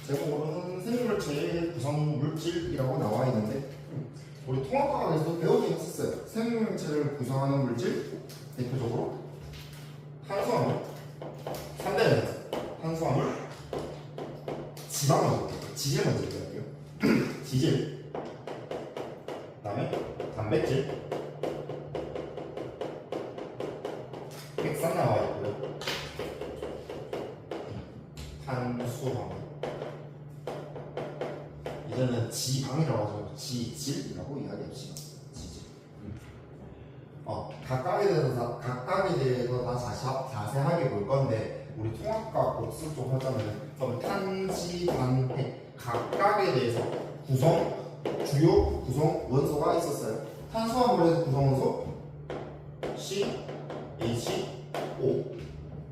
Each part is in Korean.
제목으로는 생물체의 구성 물질이라고 나와 있는데 우리 통합과학에서도 배우긴 했었어요. 생물체를 구성하는 물질 대표적으로 탄수화물, 3대는 탄수화물, 지방 먼저 볼게요. 지질 먼저 얘기할게요. 지질, 그다음에 단백질, 핵산 나와 있고요. 탄수화물. 이제는 지방이라고 하죠. 지질이라고 이야기합시다. 지질. 각각에 대해서 다 자세하게 볼 건데 우리 통합과 복수 좀 하자면 그럼 탄지단핵 각각에 대해서 주요 구성 원소가 있었어요. 탄수화물의 구성 원소 C, H, O.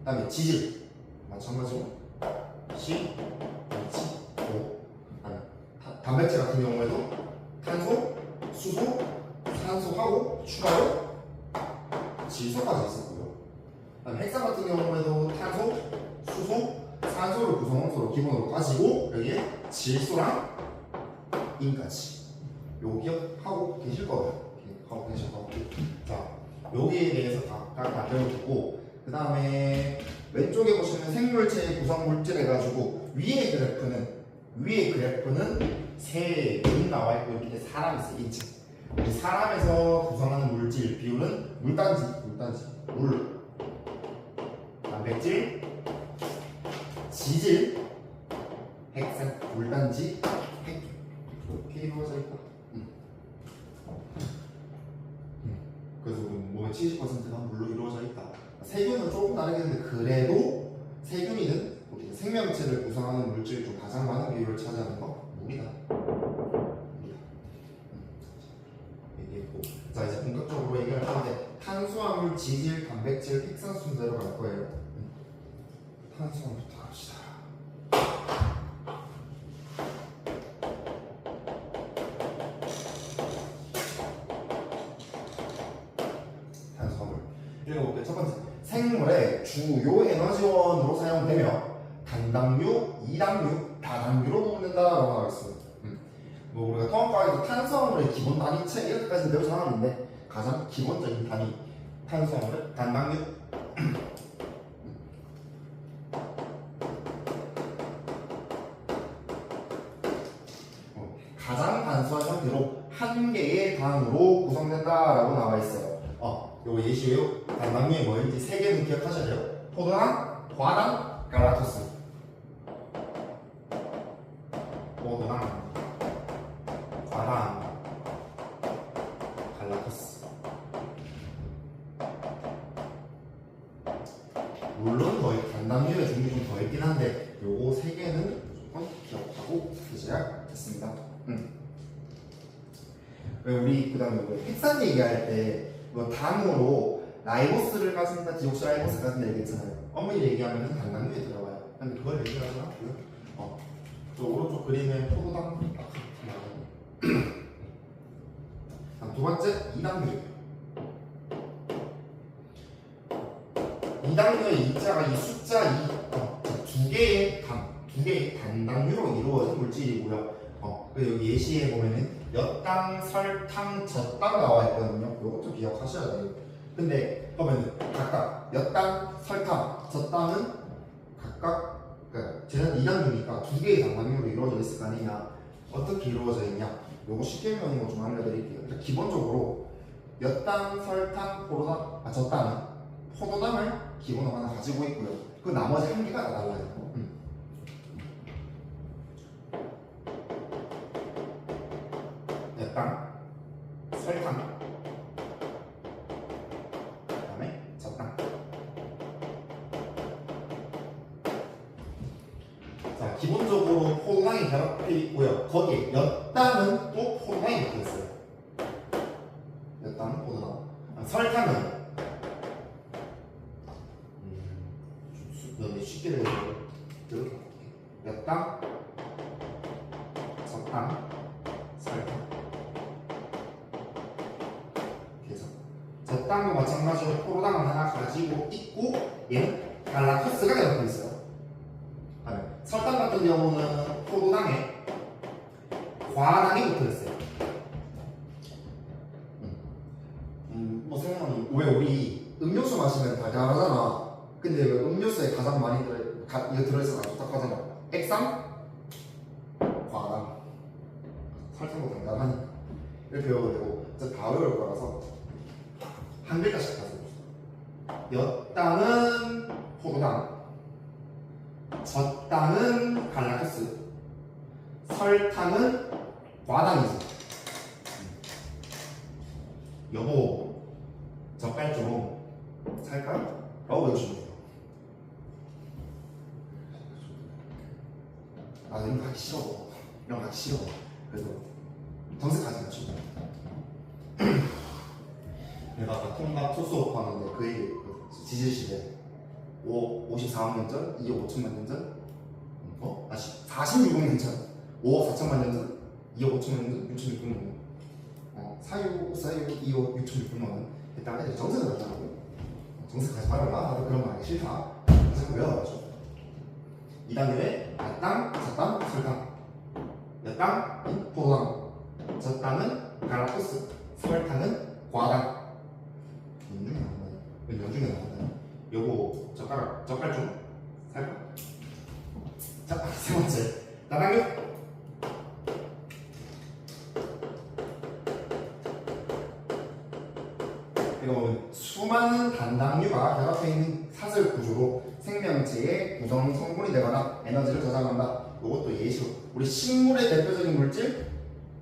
그다음에 지질 마찬가지로 C, H, O. 단백질 같은 경우에도 탄소, 수소, 산소하고 추가로 질소까지 있었고요. 핵산 같은 경우에도 탄소, 수소, 산소를 구성원소로 기본으로 가지고 여기에 질소랑 인까지. 요 기억하고 계실 거예요. 하고 계실 거고. 자, 여기에 대해서 각각 다 배워두고 그 다음에 왼쪽에 보시면 생물체의 구성 물질 해가지고 위에 그래프는 새 나와 있고 밑에 사람 있어요. 인칭. 우리 사람에서 구성하는 물질 비율은 물단지, 물, 단백질, 지질, 핵산, 물단지, 핵 이렇게 이루어져 있다. 그래서 몸의 70%가 물로 이루어져 있다. 세균은 조금 다르겠는데 그래도 세균이든 생명체를 구성하는 물질 중 가장 많은 비율을 차지하는 건 물이다. 얘기했고, 자 이제 본격적으로 얘기할 건데 탄수화물, 지질, 단백질, 핵산 순서로 갈 거예요. 탄수화물부터 합시다. 탄수화물. 읽어볼게요. 첫 번째, 생물의 주요 에너지원으로 사용되며 단당류, 이당류, 다당류로 분류된다라고 나와 있어요. 뭐 우리가 통합과학에서 탄수화물의 기본 단위체 이렇게까지 배우지 않았는데 가장 기본적인 단위 탄수화물의 단당류. 가장 단순한 형태로 한 개의 당으로 구성된다라고 나와 있어요. 요거 예시예요. 단당류에 뭐인지 세 개는 기억하셔야 돼요. 포도당, 과당, 갈라토스. 포도당, 과당, 갈라토스. 물론 거의 단당류의 종류 좀 더 있긴 한데 요거 세 개는 무조건 기억하고 계셔야 됐습니다. 왜 우리 그다음에 핵산 얘기할 때 뭐 당으로 라이보스를 가진다, 디옥시라이보스 가진다 얘기했잖아요. 엄밀히 얘기하면 단당류에 들어가요. 근데 그걸 얘기하지 않고요. 저 오른쪽 그림에 포도당 두 번째 이당류. 이당류의 이자가 이 숫자 2, 두 개의 단당류로 이루어진 물질이고요. 여기 예시에 보면은 엿당, 설탕, 젖당 나와 있거든요. 이것도 기억하셔야 돼요. 근데 그러면 각각 엿당, 설탕, 젖당은 각각 쟤는 이당류니까 두 개의 단당류로 이루어져 있을 거 아니냐. 어떻게 이루어져 있냐? 요거 쉽게 배우는 거 좀 알려드릴게요. 그러니까 기본적으로 엿당, 설탕, 젖당은 포도당을 기본으로 하나 가지고 있고요. 그 나머지 한 개가 다 달라요. 엿당, 설탕, 그 다음에 젖당. 자, 기본적으로 포도당이 결합되어 있고요. 거기에 엿당은 또 포도당이 붙어 있어요. 엿당은 포도당. 설탕은 너무 쉽게 되죠. 이렇게 엿당, 젖당, 설탕. 젖당도 마찬가지로 포도당을 하나 가지고 있고 얘는 갈라토스가 결합되어 있어요. 설탕 같은 경우는 포도당에 과당이 붙어있어요. 뭐 생각하면 왜 우리 음료수 마시면 달달하잖아. 근데 왜 음료수에 가장 많이 이거 들어있어서 안 좋다고 하잖아. 액상, 과당, 설탕도 달달하니까 이렇게 외워도 되고 진짜 다 외울 거라서 한 글자씩 다 써봅시다. 엿당은 포도당, 젖당은 갈라크스, 설탕은 과당이지. 여보, 젓갈 좀 살까? 라고 외우시면 돼요. 아, 이런 거 하기 싫어. 이런 거 하기 싫어. 그래서 정색하지 마시고. 내가 아까 통합 수수업 하는데 그 얘기 지질시대 54억 년 전, 2억 5천만 년 전, 46억 년 전, 5억 4천만 년 전, 2억 5천만 년 전, 6,600만 년, 4.6, 2억 6,600만 원. 일단 애들 정색을 하더라고. 정색하지 말아라. 나도 그런 거 하기 싫다. 자꾸 외워가지고. 2단계에 엿당, 젖당, 설탕. 엿당, 포도당. 젖당은 갈라크스, 설탕은 과당. 연중에 나온다. 왜 연중에 나온다? 요거 젓갈 좀 살까? 자, 세 번째. 나당육. 이거 보면 수많은 단당류가 결합해 있는 사슬 구조로 생명체의 구성 성분이 되거나 에너지를 저장한다. 이것도 예시로 우리 식물의 대표적인 물질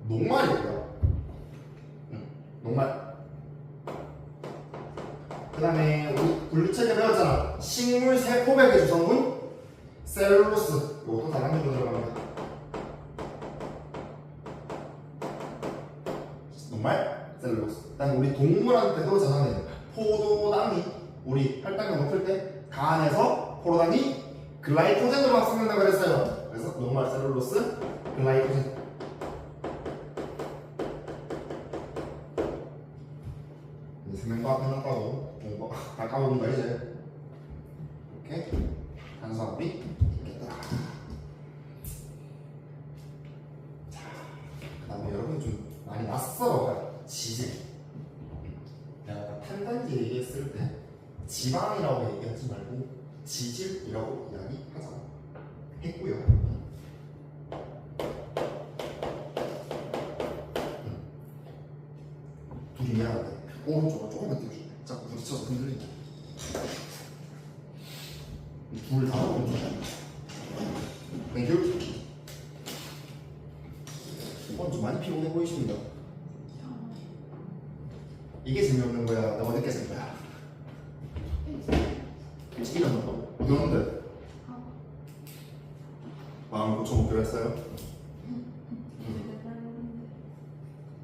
녹말이고요. 녹말. 그 다음에 우리 분류책에 배웠잖아. 식물 세포백의 주성분 셀룰로스. 이것도 단당류로 들어갑니다. 녹말, 셀룰로스. 그다음에 우리 동물한테도 저장해요. 포도당이 우리 혈당을 높일 때 간에서 포도당이 글라이코젠으로 막 섞는다고 그랬어요. 그래서 녹말, 셀룰로스, 글라이코젠. 생명과학 해놨다고 공부 다 까먹은 거 이제. 이렇게 탄수화물이 있겠다. 자, 그다음에 여러분 좀 많이 낯설어요. 지질. 내가 탄단지 얘기했을 때 지방이라고 얘기하지 말고 지질이라고 이야기하자 했고요. 둘이 미안한데 오른쪽으로 조금만 띄워줄래? 자꾸 부딪혀서 흔들린다. 둘 다 오른쪽. 땡큐. 이건 좀 많이 피곤해 보이십니다. 이게 재미없는 거야? 너가 늦게 쓴 거야? 일찍 일어났다고? 어디 갔는데? 마음 고쳐먹기로 했어요?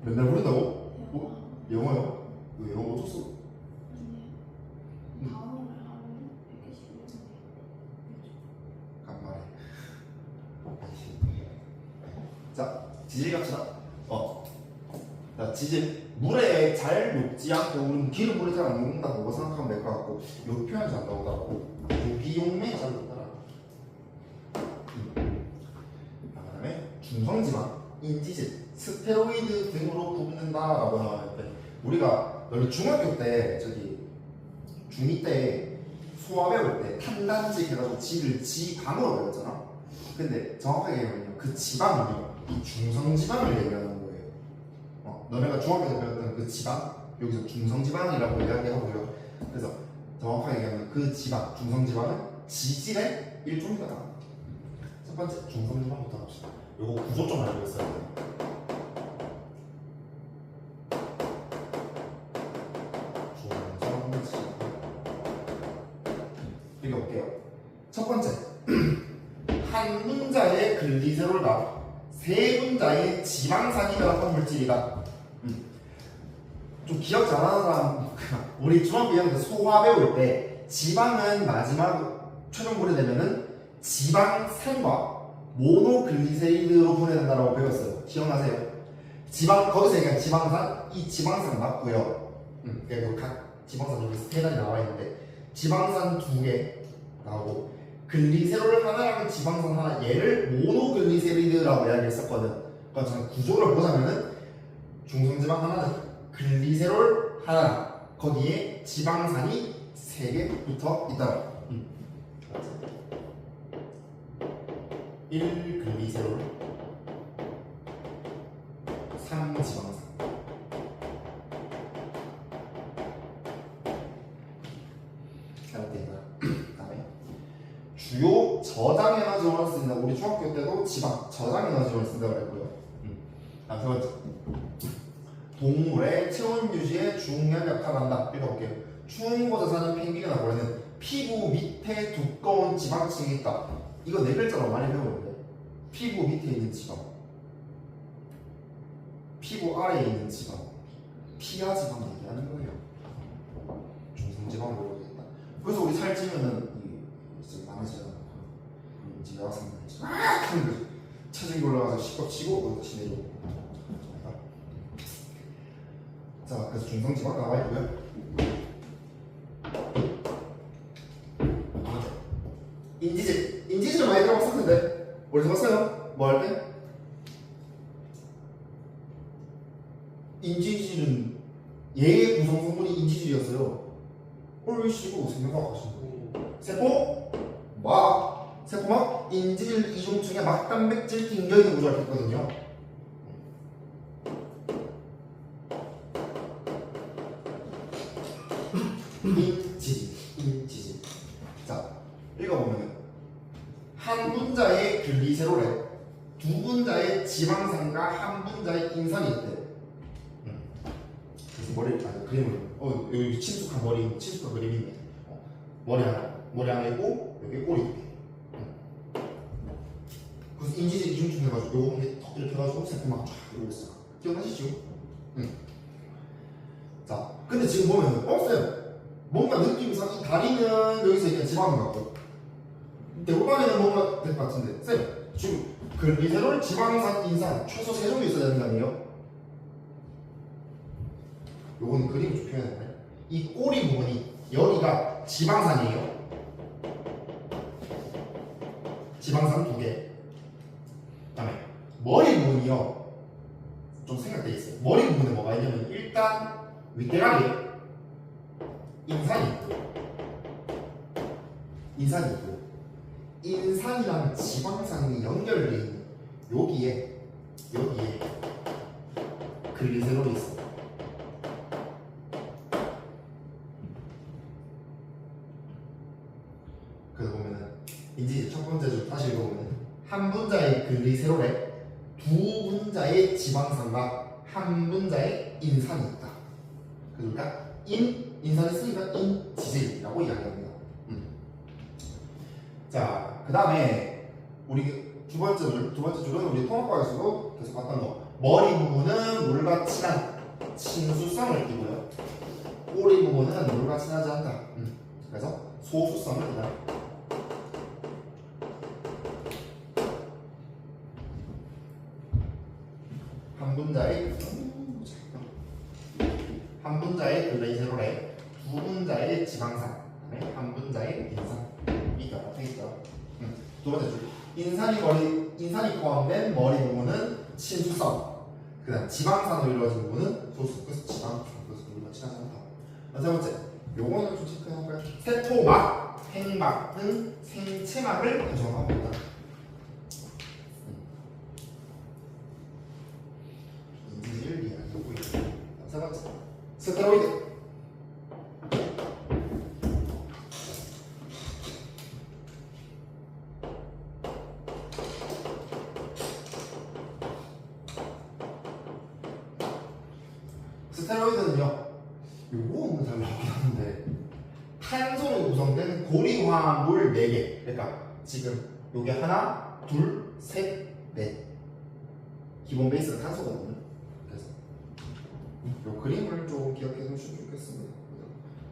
맨날 부른다고? 영어요? 왜 영어 못 쳤어? 간만에. 자, 지질 갑시다. 자, 지질. 물에 잘 녹지 않고 우리는 기름 물에 잘 안 녹는다고 생각하면 될 것 같고 요 표현이 잘 나오더라고. 유기용매에 잘 녹더라. 그다음에 중성지방, 인지질, 스테로이드 등으로 굽는다라고 나왔는데 우리가 원래 중학교 때 중2 때 소화 배울 때 탄단지 해가지고 지를 지방으로 배웠잖아. 근데 정확하게 얘기하면 그 지방은요 이 중성지방을 얘기하는 거예요. 너네가 중학교 때 배웠던 그 지방, 여기서 중성지방이라고 이야기하고요. 그래서 정확하게 얘기하면 그 지방, 중성지방은 지질의 일종이다. 첫 번째 중성지방부터 합시다. 요거 구조 좀 알고 있어야 돼요. 중성지방. 읽어볼게요. 첫 번째, 한 분자의 글리세롤과 세 분자의 지방산이 결합한 물질이다. 좀 기억 잘하는 사람, 우리 중학교 2학년 때 소화 배울 때 지방은 마지막 최종 분해되면은 지방산과 모노글리세리드로 분해된다고 배웠어요. 기억나세요? 지방, 거기서 얘기한 지방산, 이 지방산 맞고요. 그리고 각 지방산 여기 세 단이 나와 있는데 지방산 2개 나오고 글리세롤 하나랑 지방산 하나 얘를 모노글리세리드라고 이야기했었거든. 그러니까 저는 구조를 보자면은 중성지방 하나는 글리세롤 하나 거기에 지방산이 3개 붙어 있다. 1 글리세롤 3 지방산. 잘못된 거야. 그다음에 주요 저장 에너지원을 쓴다. 우리 중학교 때도 지방 저장 에너지원을 쓴다고 그랬고요. 세 번째, 동물의 체온 유지에 중요한 역할을 한다. 읽어볼게요. 추운 곳에 사는 펭귄이나 고래는 피부 밑에 두꺼운 지방층이 있다. 이거 4글자로 많이 배우는데 피부 밑에 있는 지방, 피부 아래에 있는 지방, 피하 지방 얘기하는 거예요. 중성지방을 모르겠다. 그래서 우리 살찌면은 이 남아지잖아. 이제 여학생들 하는 거지. 체중이 올라가서 시겁치고 다시 내려오고. 자, 그래서 중성지방 나와 있고요. 인지질 많이 들어봤었는데 어디서 봤어요? 뭐 할 때? 인지질은 얘의 구성 성분이 인지질이었어요. 얼씨구 생각하시는 세포막 인지질 이중층에 막단백질 딩겨있는 구조를 했거든요. 인지질. 자, 읽어보면 한 분자의 글리세롤에 두 분자의 지방산과 한 분자의 인산이 있대. 그래서 그림을 여기 친숙한 그림이네. 머리 하나 있고 여기 꼬리 두 개. 그래서 인지질 이중층 해가지고 요거 턱 이렇게 해가지고 세포막 쫙 이러고 있어. 기억나시죠? 자, 근데 지금 보면 쌤 뭔가 느낌상 이 다리는 여기서 그냥 지방인 것 같고 대구방에는 뭔가 될 것 같은데 쌤 지금 글리세롤, 지방산, 인산 최소 3종이 있어야 되는 거 아니에요? 요거는 그림을 좀 표현해볼까요? 이 꼬리 부분이 여기가 지방산이에요. 지방산 2개. 그다음에 머리 부분이요 좀 생각돼 있어요. 머리 부분에 뭐가 있냐면 일단 윗대가리에 인산이 있고요. 인산이랑 지방산이 연결되어 있는 여기에 글리세롤이 있어요. 그래서 보면은 이제 첫 번째 줄 다시 읽어보면 한 분자의 글리세롤에 두 분자의 지방산과 한 분자의 인산이 있다. 그러니까 인산이 쓰니까 인지질이라고 이야기합니다. 자, 그 다음에 우리 두 번째 줄은 우리 통합과에서도 계속 봤던 거. 머리 부분은 물과 친한 친수성을 띠고요. 꼬리 부분은 물과 친하지 않다. 그래서 소수성을 띠다. 한 분자의 글리세롤에 두 분자의 지방산, 그다음에 한 분자의 인산이 겹쳐 있죠. 두 번째 줄 인산이 포함된 머리 부분은 친수성, 그다음 지방산으로 이루어진 부분은 소수. 그래서 지방, 그래서 물과 친하지 않다. 세 번째, 요거는 좀 체크해볼까요? 세포막, 핵막은 생체막을 구성합니다. 인지질 이야기하고 있습니다. 세 번째, 스테로이드. 스테로이드는요, 요거는 잘 나오긴 하는데 탄소로 구성된 고리화합물 4개. 그러니까 지금 요게 하나, 둘, 셋, 넷. 기본 베이스가 탄소거든요. 그래서 요 그림을 좀 기억해 두시면 좋겠습니다.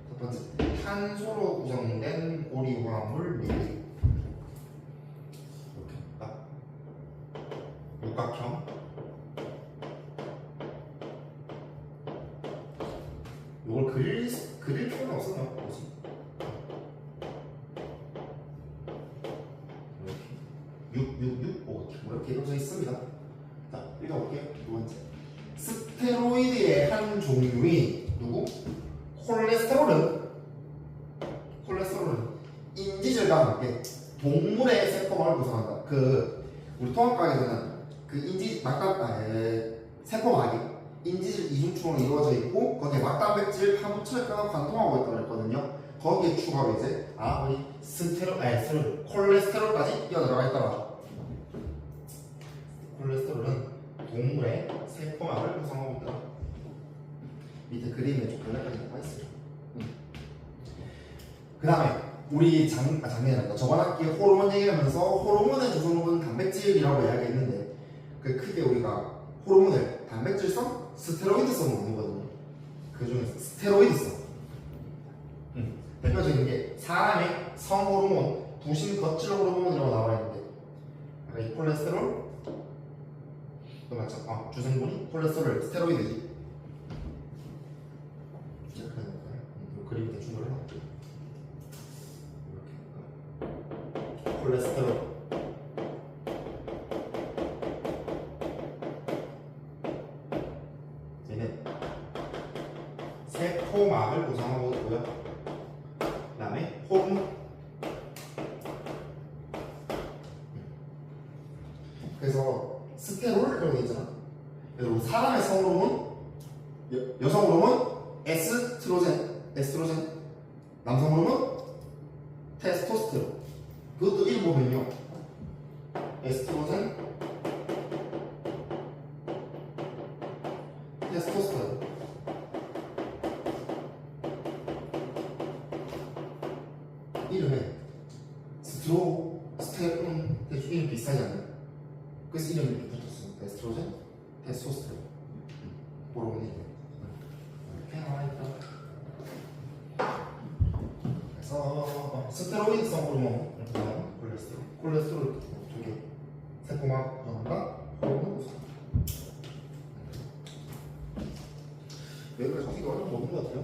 첫 번째, 탄소로 구성된 고리화합물 4개. 이렇게 딱 육각형. 이걸 그릴 필요는 없었나? 뭐지? 6 이렇게 이루어져 있습니다. 자, 읽어볼게요. 두 번째. 스테로이드의 한 종류인 누구? 콜레스테롤은 인지질과 함께 동물의 세포막을 구성한다. 우리 통합과학에서는 세포막이 인지질 이중충으로 이루어져 있고 거기에 막단백질, 파묻혀있거나 관통하고 있다고 그랬거든요. 거기에 추가로 이제 우리 콜레스테롤까지 끼어들어가 있더라. 콜레스테롤은 동물의 세포막을 구성하고 있다. 밑에 그림에 좀 간략하게 나와 있어요. 그 다음에 우리 작년에 저번 학기에 호르몬 얘기하면서 호르몬의 조성물은 단백질이라고 이야기했는데 크게 우리가 호르몬을 단백질성, 스테로이드성으로 나누거든요. 그 중에서 스테로이드성 대표적인 게 사람의 성호르몬, 부신 거칠 호르몬이라고 나와 있는데 이 콜레스테롤 맞죠? 주성분이 콜레스테롤, 스테로이드지. 그림 대충 그려놓을게요. 이렇게 콜레스테롤 얘는 세포막을 구성하고 있고요. 그 다음에 호르몬. 그래서 스테롤 이런 거 있잖아. 그래서 사람의 성호르몬, 여성 호르몬 에스트로겐, 남성 호르몬 테스토스테론. 그것도 이름 보면요. 에스트로겐, 테스토스테론. 이름에 스테론 대충 이름 비슷하지 않나요? 그래서 이름이 이렇게 붙었습니다. 에스트로겐, 테스토스테론. 호르몬이 이렇게 나와있다. 그래서 스테로이드성 호르몬, 콜레스테롤 두 개, 세포막 구성한다, 호르몬 구성. 여기까지 하기가 어려운 거 없는 것 같아요.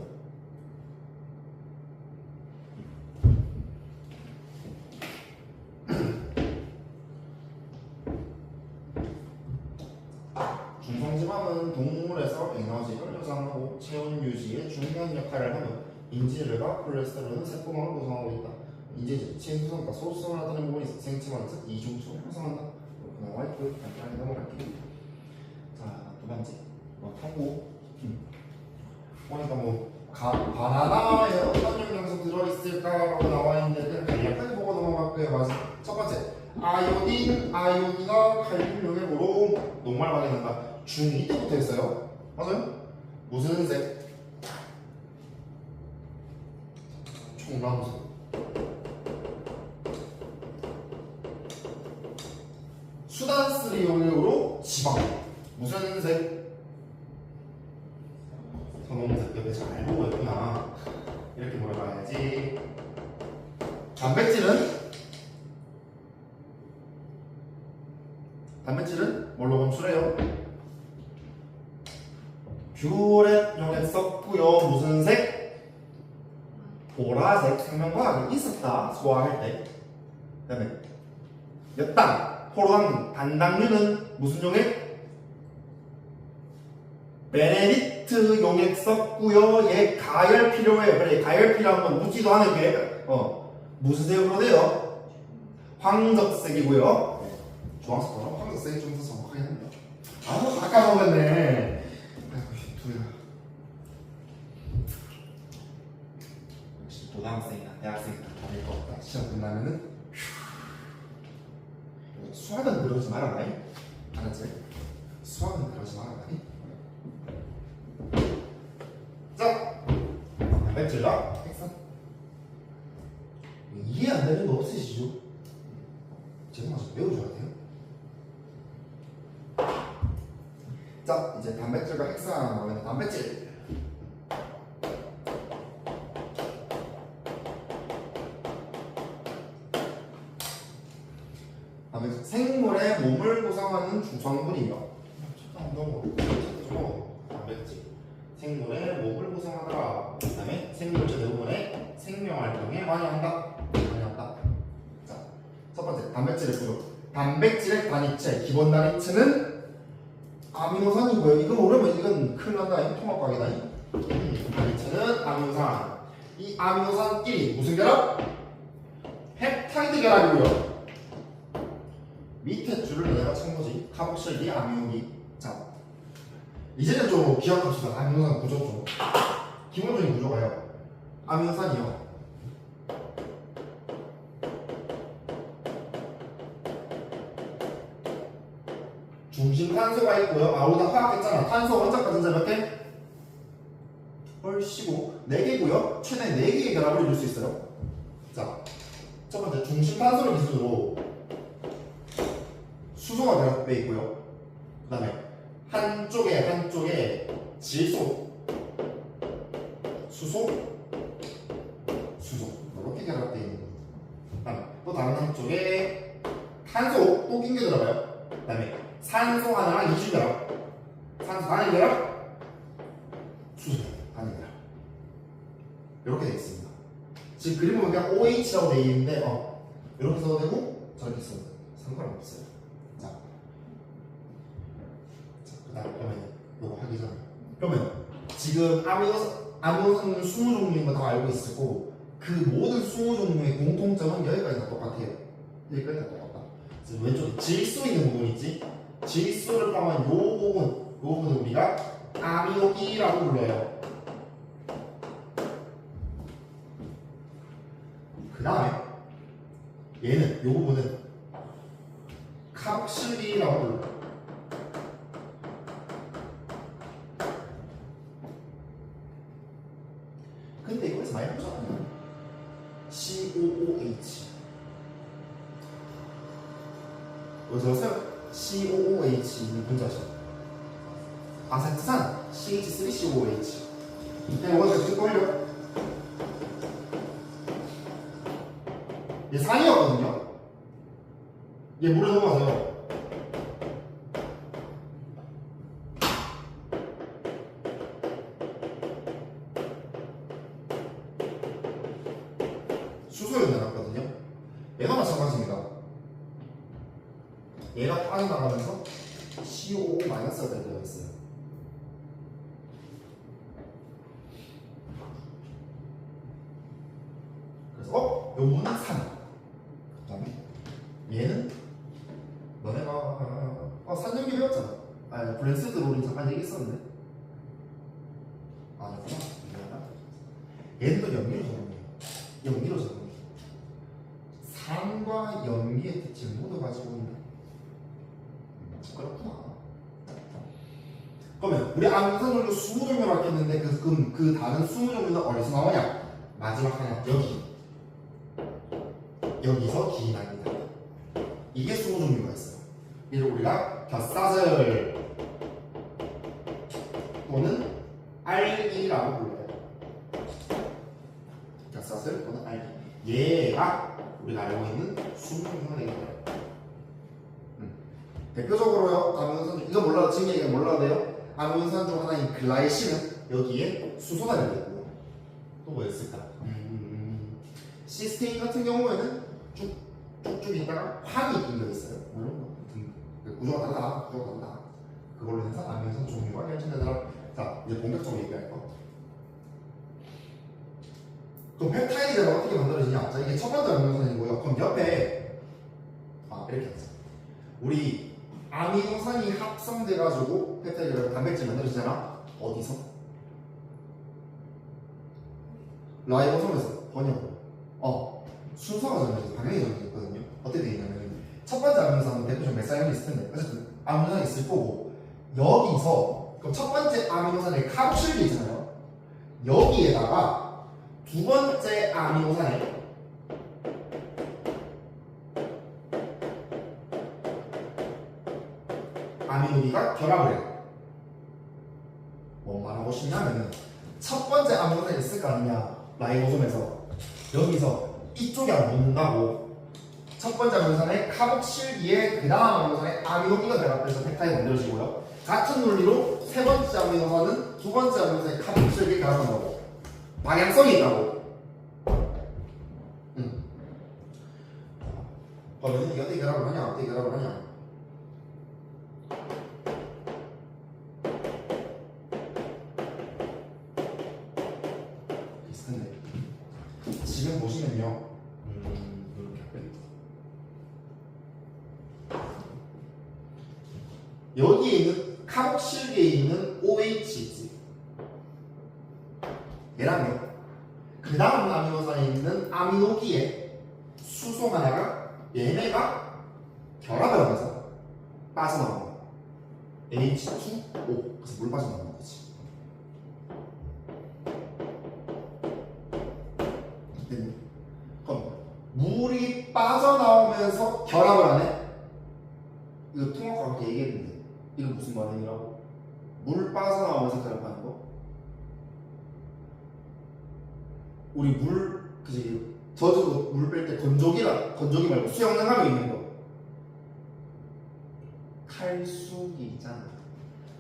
중성지방은 동물에서 에너지를 저장하고 체온 유지에 중요한 역할을 하며 인지질과 콜레스테롤은 세포막을 구성하고 있다. 인지질, 친수성과 소수성을 나타내는 부분이 있어. 생체막에서 이중성을 구성한다. 이렇게 나와 있고요. 간단하게 넘어갈게요. 자, 두 번째, 통고. 보니까 바나나에 어떤 영양소 들어있을까라고 나와 있는데 그냥 간략하게 보고 넘어갈게요. 맞아. 첫 번째, 아이오딘과 칼륨 용액으로 녹말 발생한다. 중2 때부터 했어요. 맞아요? 무슨 색? 총라무색. 수단쓰리 용액으로 지방. 무슨 색? 선홍색. 옆에 잘 보고 있구나. 이렇게 물어봐야지. 단백질은 뭘로 검출해요? 뷰렛 용액 썼고요. 무슨 색? 보라색. 생명과학이 있었다. 소화할 때. 그 다음에 몇 당? 포로당 단당류는 무슨 용액? 베네딕트 용액 썼고요. 얘 가열 필요해요. 그래, 가열 필요한 건 묻지도 않을 게 무슨 색으로 돼요? 황적색이고요. 주황색보다 황적색이 좀 더 정확하게 합니다. 아까 먹었네. 둘다 역시 고등학생이나 대학생이나 다를 거 없다. 시험 끝나면은 수학은 그러지 말아라니. 알았지? 수학은 그러지 말아라니. 자, 단백질과 핵산. 이해 안 되는 거 없으시죠? 죄송하지만 외워줘야 돼요. 자, 이제 단백질과 핵산 나오면 단백질. 생물의 몸을 구성하는 주성분이며 단백질. 생물의 몸을 구성하더라. 그 다음에 생물체 대부분의 생명활동에 많이 한다. 자, 첫 번째 단백질의 구조. 단백질의 단위체, 기본 단위체는 아미노산이고요. 이거 모르면 이건 큰일 난다. 이거 통합과학이다. 단위체는 아미노산. 이 아미노산끼리 무슨 결합? 펩타이드 결합이고요. 밑에 줄을 내가 친 거지. 카복실기, 아미노기. 자, 이제는 좀 기억합시다. 아미노산 구조 좀. 기본적인 구조가요. 아미노산이요. 중심 탄소가 있고요. 우리 다 화학했잖아. 탄소 원자과 전자 몇 개? 헐15 4개고요. 최대 4개의 결합을 이룰 수 있어요. 자, 첫 번째 중심 탄소를 기준으로 수소가 결합돼 있고요. 그 다음에 한쪽에 질소, 수소 이렇게 결합돼 있는 거예요. 그 다음에 또 다른 한쪽에 탄소 또 낀 게 들어가요. 그 다음에 산소 하나랑 이중 결합, 산소 단일 결합, 수소 단일 결합 이렇게 되어 있습니다. 지금 그림 보면 그냥 OH라고 되어 있는데 이렇게 써도 되고 저렇게 써도 되고 상관없어요. 자, 그다음 그러면 이거 하기 전에 그러면 지금 아미노산은 20종류인 거 다 알고 있을 거고 그 모든 20종류의 공통점은 여기까지 다 똑같아요. 여기까지 다 똑같다. 지금 왼쪽에 질소 있는 부분 있지? 질소를 포함한 요 부분을 우리가 아미노기라고 불러요. 그 다음에 얘는 요 부분은 카복실기라고 불러요. 근데 이거에서 많이 보잖아요. COOH 어디서 COOH 이 분자죠. 아세트산 CH3COOH. 이거 어떻게 떠올려? 얘 산이었거든요. 얘 물에 넘어가서요. 수소에 내놨거든요. 얘가 마찬가지입니다. 얘가 빠져나가면서 COO-가 되어 있어요. 그래서 요거는 산. 그 다음에 얘는 너네가 산염기 배웠잖아. 브랜스드 롤링 잠깐 얘기했었는데 아니구나. 얘는 또 염기로 적용해요. 염기로 적용해요. 산과 염기의 특징을 모두 가지고 있는. 그렇구나. 그러면 우리 아미노산으로 20종류밖에 없는데 그 다른 20종류는 어디서 나오냐? 마지막 하나 여기서 기인합니다. 이게 20종류가 있어요. 이를 우리가 벼사슬 또는 알기라고 불러요. 벼사슬 또는 알기. 얘가 우리가 알고 있는 20종류가 되겠네요. 대표적으로요, 아미노산 이거 몰라도 지금 얘기가 몰라도 돼요. 아미노산 중 하나인 글라이신은 여기에 수소가 들어있고요. 또 뭐 있을까? 시스테인 같은 경우에는 쭉쭉 있다가 황이 낀 거 있어요. 물론 구조가 달라. 그걸로 해서 아미노산 종류가 결정되더라. 자, 이제 본격적으로 얘기할 거. 그럼 펩타이드가 어떻게 만들어지냐? 자, 이게 첫 번째 아미노산이고요. 그럼 옆에 이렇게 하자. 우리 아미노산이 합성돼가지고 펩타이드가 단백질 만들어지잖아. 어디서? 라이보솜에서 번역. 순서가 정해져, 방향이 정해져 있거든요. 어떻게 되어 있냐면 첫 번째 아미노산은 대표적으로 메사이온이 있을 텐데 어쨌든 아미노산이 있을 거고 여기서 그럼 첫 번째 아미노산의 카복실기 있잖아요. 여기에다가 두 번째 아미노산의 아미노기가 결합을 해요. 뭔 말하고 싶냐면은 첫 번째 아미노산이 있을 거 아니냐, 라이보솜에서. 여기서 이쪽이 안 붙는다고. 첫 번째 아미노산의 카복실기에 그 다음 아미노산의 아미노기가 결합돼서 펩타이드 만들어지고요. 같은 논리로 세 번째 아미노산은 두 번째 아미노산의 카복실기에 결합한다고. 방향성이 있다고. 그러면 이게 어떻게 결합을 하냐, 어떻게 결합을 여기에 있는 카복실계에 있는 OH 있지. 얘랑요. 그 다음 아미노산에 있는 아미노기에 수소 하나가 얘네가 결합을 하면서 빠져나오는 거야. H2O. 그래서 물 빠져나오는 거지. 그럼 물이 빠져나오면서 결합을 하네? 이거 통합과학때 얘기했는데 이거 무슨 반응이라고? 물 빠져나오면서 결합하는 거? 우리 물, 그지? 저도 물 뺄 때 건조기 말고 수영능하고 있는 거. 칼슘이 있잖아.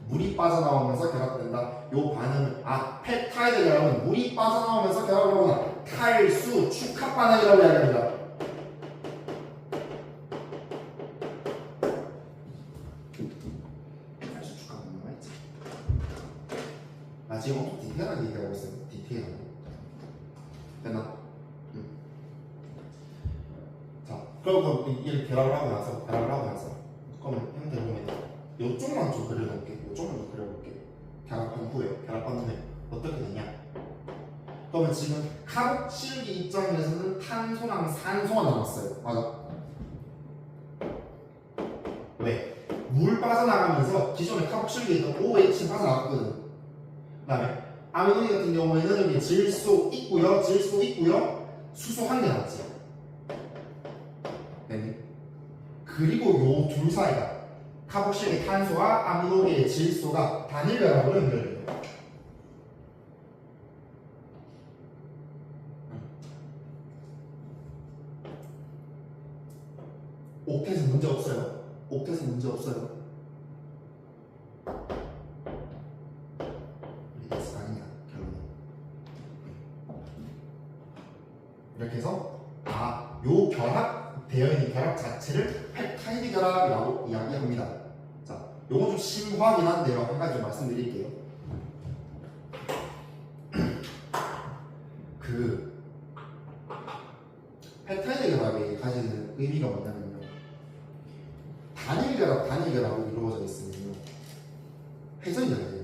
물이 빠져나오면서 결합된다. 요 반응은, 펩타이드 결합은 물이 빠져나오면서 결합을 하거나 탈수 축합 반응이라고 이야기합니다. 탈수 축합 반응 맞지? 나 지금 엄청 디테일하게 얘기하고 있어요. 디테일하게. 됐나? 자, 그럼 이렇게 결합을 하고 나서 그러면 형들 보면 요쪽만 좀 그려놓을게. 요쪽만 좀 그려볼게. 결합한 후에 어떻게 되냐? 그러면 지금 카복실기 입장에서는 탄소랑 산소가 남았어요. 맞아? 왜? 물 빠져나가면서 기존에 카복실기에 있던 OH 빠져나갔거든. 그 다음에 아미노기 같은 경우에는 여기 질소 있고요, 수소 한 개 남았지. 네. 그리고 요 둘 사이가 카복실의 탄소와 아미노기의 질소가 단일 결합으로 연결돼요. 옥텟은 문제 없어요. 아니냐 결론은. 이렇게 해서 요 결합 되어 있는 결합 자체를 펩타이드 결합이라고 이야기합니다. 자, 요건 좀 심화하긴 한데요. 한 가지 좀 말씀드릴게요. 그 펩타이드 결합이 가지는 의미가 뭐냐면요. 단일 결합으로 이루어져 있으면요. 회전이잖아요.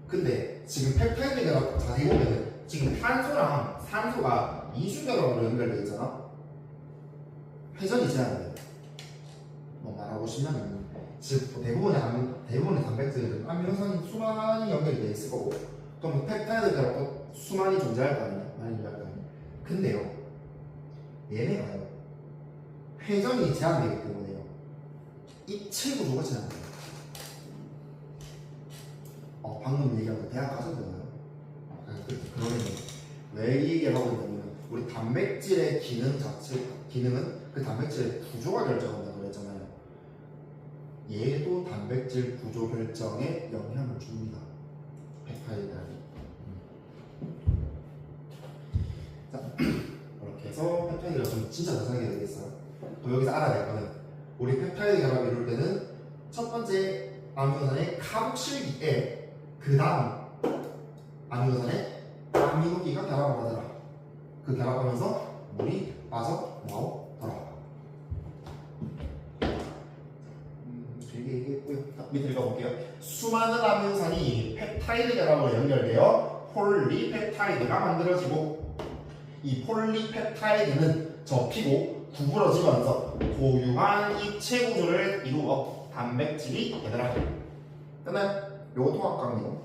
근데 지금 펩타이드 결합 자세히 보면 지금 탄소랑 산소가 이중 결합으로 연결되어 있잖아. 회전이 제한돼요. 뭐 말하고 싶냐면 즉 대부분의 단백질은 아미노산이 수많이 연결이 되어 있을 거고, 그럼 펩타이드 결합도 수많이 존재할 거 아니냐, 많이 존재할 거 아니냐. 근데요, 얘네가요 회전이 제한되기 때문에요 입체 구조가 제한돼요. 방금 얘기한 거 대학 가셨잖아요. 그러면 왜 이 얘기를 하고 있냐면 우리 단백질의 기능은 그 단백질의 구조가 결정한다고 그랬잖아요. 얘도 단백질 구조 결정에 영향을 줍니다. 펩타이드가. 자, 이렇게 해서 펩타이드가 좀 진짜 자세하게 되겠어요. 또 여기서 알아야 될 거는 우리 펩타이드 결합을 이룰 때는 첫 번째 아미노산의 카복실기에 그 다음 아미노산의 아미노기가 결합을 하더라. 그 결합하면서 물이 빠져나오더라. 길게 얘기했고요. 밑에 읽어볼게요. 수많은 아미노산이 펩타이드 결합으로 연결되어 폴리펩타이드가 만들어지고, 이 폴리펩타이드는 접히고 구부러지면서 고유한 입체 구조를 이루어 단백질이 되더라. 끝나요? 요거 통합강이요.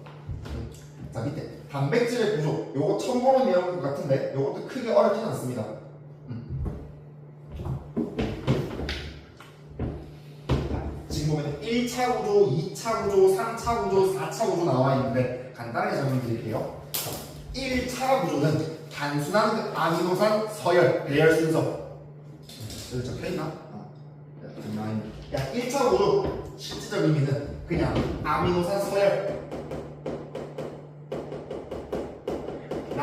자, 밑에 단백질의 구조, 요거 처음 보는 내용 같은데 요것도 크게 어렵진 않습니다. 지금 보면 1차 구조, 2차 구조, 3차 구조, 4차 구조 나와 있는데 간단하게 설명드릴게요. 1차 구조는 단순한 아미노산 서열 배열 순서. 여기 적혀있나? 야, 1차 구조 실질적 의미는 그냥 아미노산 서열. 이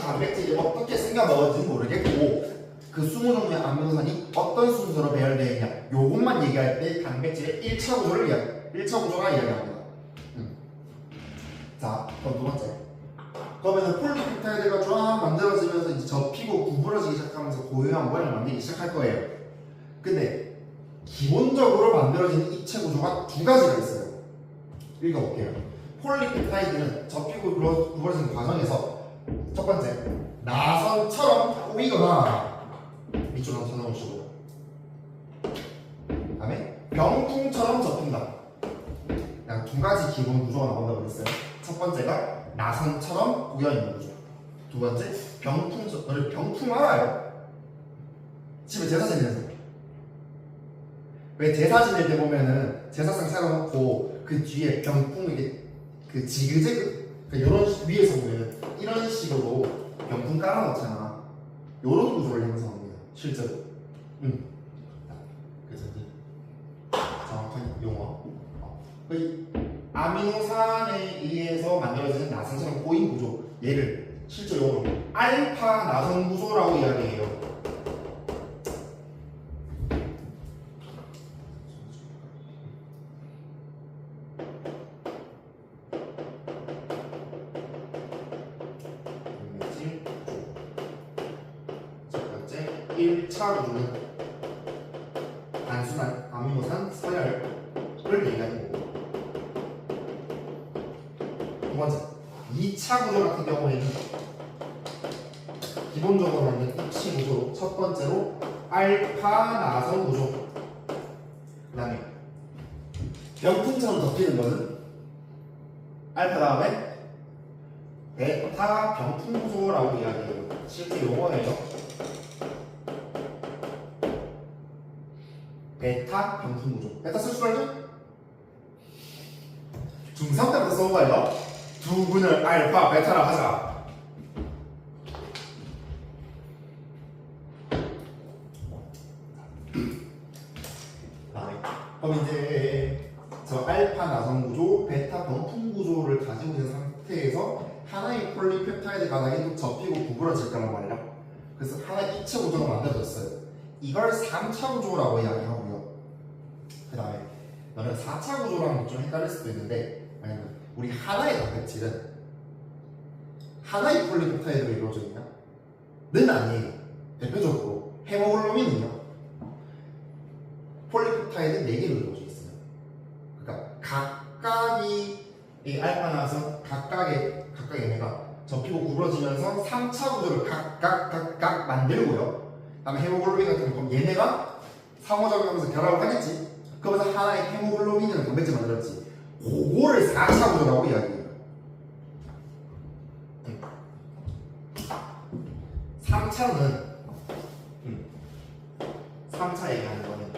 단백질이 어떻게 생겨 먹었는지 모르겠고 그 20종류의 아미노산이 어떤 순서로 배열되어 있냐, 요것만 얘기할 때 단백질의 1차 구조가 이야기합니다. 자, 그럼 두 번째. 그러면은 폴리펩타이드가 쫙 만들어지면서 이제 접히고 구부러지기 시작하면서 고유한 모양을 만들기 시작할 거예요. 근데 기본적으로 만들어지는 입체 구조가 두 가지가 있어요. 읽어볼게요. 폴리펩타이드는 접히고 구부러지는 과정에서 첫 번째, 나선처럼 꼬이거나 밑줄로 쳐놓으시고요. 그 다음에 병풍처럼 접힌다. 그냥 두 가지 기본 구조가 나온다고 그랬어요. 첫 번째가 나선처럼 꼬여있는 구조. 두 번째, 너를 병풍 알아요? 집에 제사 지내면서 왜 제사 지낼 때 보면은 제사상 차려놓고 그 뒤에 병풍 이게 그 지그재그 이런 위에서 보면 이런 식으로 병풍 깔아놓잖아. 이런 구조를 형성합니다. 실제로. 그래서 이제 정확한 용어. 이 아미노산에 의해서 만들어지는 나선처럼 꼬인 구조. 얘를 실제 용어로 알파 나선 구조라고 이야기해요. 첫 번째 1차 구조는 단순한 아미노산 서열을 얘기하는 거고, 두 번째 2차 구조 같은 경우에는 기본적으로 만든 입시 구조로 첫 번째로 알파 나선 구조, 그 다음에 병풍처럼 접히는 거는 알파 다음에 베타 병풍 구조라고 이야기해요. 실제 용어예요. 베타 병풍 구조. 베타 쓸 줄 알죠? 중3 때부터 써온 거예요. 두 분을 알파, 베타라 하자. 그럼 이제 저 알파 나선 구조, 베타 병풍 구조를 가지고 있는 상태에서 하나의 폴리펩타이드 가닥이 또 접히고 구부러질 거란 말이야. 그래서 하나의 입체 구조가 만들어졌어요. 이걸 3차 구조라고 이야기하고요. 그 다음에 너는 4차 구조랑 좀 헷갈릴 수도 있는데, 왜냐면 우리 하나의 단백질은 하나의 폴리펩타이드로 이루어져 있냐? 는 아니에요. 대표적으로 헤모글로빈은요, 폴리펩타이드 4개로 이루어져 있어요. 그러니까 각각이 이 알파 나선 각각의 얘네가 접히고 구부러지면서 3차 구조를 각각 만들고요. 다음에 헤모글로빈 같은 경우 얘네가 상호작용하면서 결합을 하겠지. 그러면서 하나의 헤모글로빈이라는 단백질 만들었지. 그거를 4차 구조라고 이야기해요. 3차 얘기하는 거는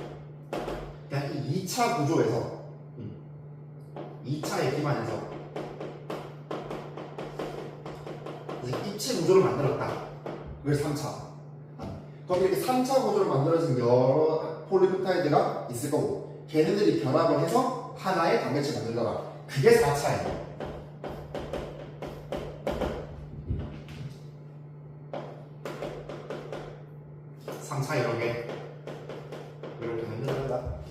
그냥 이 2차 구조에서 2차에 기반해서 이제 입체 구조를 만들었다. 그게 3차. 그럼 이렇게 3차 구조를 만들어진 여러 폴리펩타이드가 있을 거고, 걔네들이 결합을 해서 하나의 단백질 만들다가 그게 4차예요. 이렇게 만들어진다.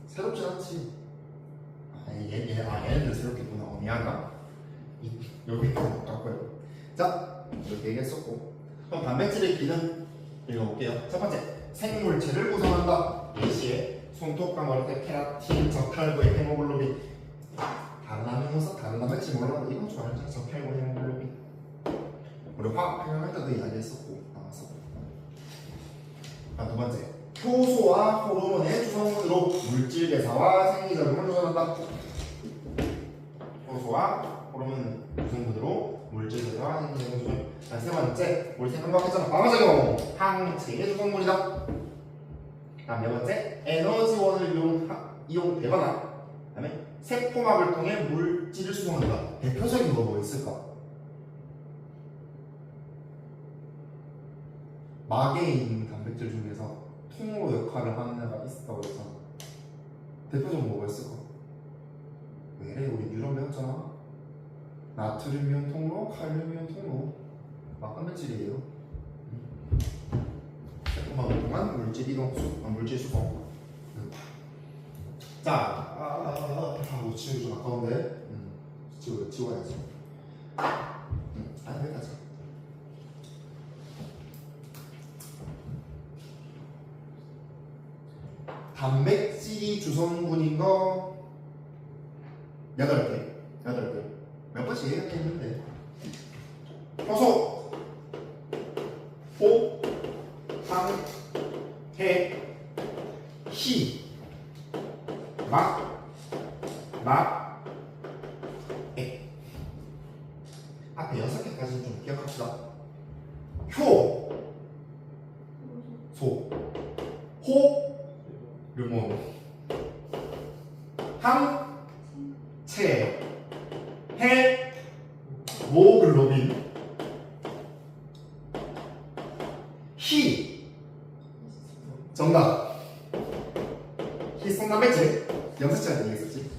새롭지 않지. 얘네들 새롭겠구나. 미안하다. 여기 바꿨고요. 자, 이렇게 얘기했었고, 그럼 단백질의 기능 읽어볼게요. 첫 번째, 생물체를 구성한다. 예시에 손톱과 머리털, 케라틴, 적혈구의 헤모글로빈. 다른 아미노산, 다른 단백질 몰랐는데 이건 좀 알죠? 적혈구 헤모글로빈. 우리 화학 평형할 때도 이야기했었고 나왔었고. 두 번째, 효소와 호르몬의 구성물로 물질 개사와 생리작용을 조절한다. 효소와 호르몬 구성물로 물질 개사와 생리작용 조절. 세 번째, 우리 생각했잖아. 방어작용, 항체의 구성물이다. 다음 네 번째, 에너지원을 이용되거나, 그다음에 세포막을 통해 물질을 수송한다. 대표적인 거 뭐 있을까? 막에 있는 단백질 중에서 통로 역할을 하는 애가 있다고 했잖아. 대표적으로 뭐가 있을까? 왜래? 우리 뉴런 배웠잖아. 나트륨이온 통로, 칼륨이온 통로. 막 단백질이에요. 세포막을 통한 물질 이동, 물질 수송. 자, 못 치우죠. 가까운데. 지워야지. 아니 여기까지. 단백질이 주성분인 거 8개. 몇 번씩 얘기했는데. 효소, 호, 당, 해, 희, 막, 액. 앞에 6개까지는 좀 기억합시다. 효, 소, 호, 르몬, 항, 체, 해, 모글로빈, 희. 정답. 희성 단백질. 염색체한테 얘기했었지.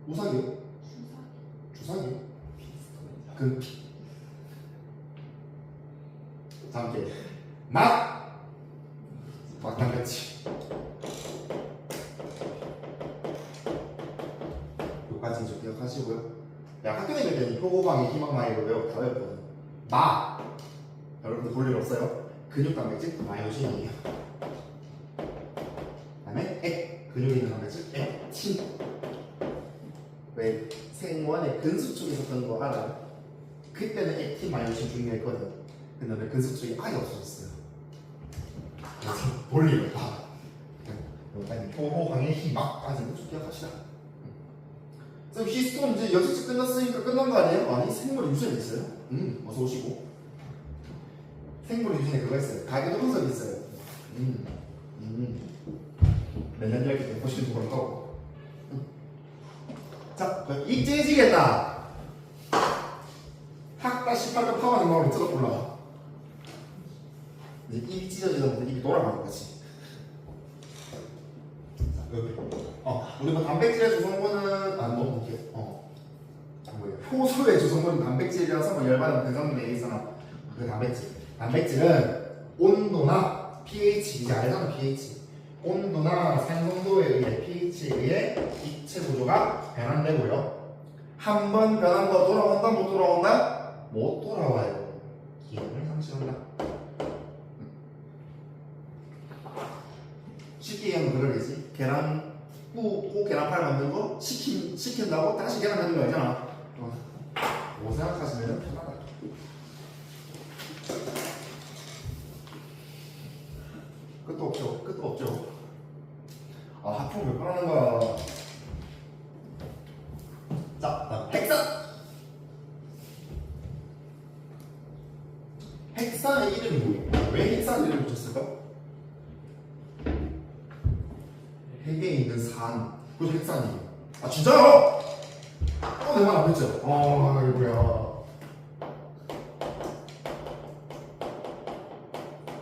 우삭이요? 주사기요? 그 다음 게 막단백질. 여기까지 좀 기억하시고요. 야, 학교 다닐 때는 표고방에 희망마이로 다 외웠거든. 여러분들 볼 일 없어요. 근육 단백질 마요신이에요. 그다음에 액, 근육에 있는 단백질 액틴. 왜 생원의 근수축에 있었던 거 알아? 그때는 액틴 마요신 중요했거든. 근데 왜 근수축이 아예 없어졌어요. 그래서 볼 일 없다. 여기까지 표고방의 희망까지 좀 기억합시다. 그래서 히스톤 이제 연습체 끝났으니까 끝난 거 아니에요? 아니, 생물 유전이 있어요. 어서 오시고. 생물 유전에 그거 있어요. 가계도 분석이 있어요. 몇년 열기 때 보시는 걸 하고. 자, 입제해지겠다. 학다 18급 파마는 마음에 들어올라. 이제 입이 찢어지다 보면 입이 돌아가는 거지. 자, 여기. 우리 뭐 단백질의 조성분은 너무 이렇게 효소의 조성분은 단백질이라서 뭐 열받으면 대상분의 A잖아. 그 단백질은 온도나 pH, 이제 알잖아. pH. 온도나 산성도에 의해 pH에 의해 입체 구조가 변환되고요. 한 번 변한 거 돌아온다? 못 돌아온다? 못 돌아와요. 기능을 상실한다. 쉽게 얘기하면 그러겠지. 계란 구 계란팔 만든 거 시킨다고 다시 계란 만든 거 알잖아. 뭐 생각하시면 편하다. 끝도 없죠. 하품 몇 번 하는 거야. 자, 핵산. 핵산의 이름이 뭐예요? 왜 핵산 이름을 붙였을까? 핵에 있는 산. 그것도 핵산이에요. 진짜요? 내 말 안 됐죠? 이거야.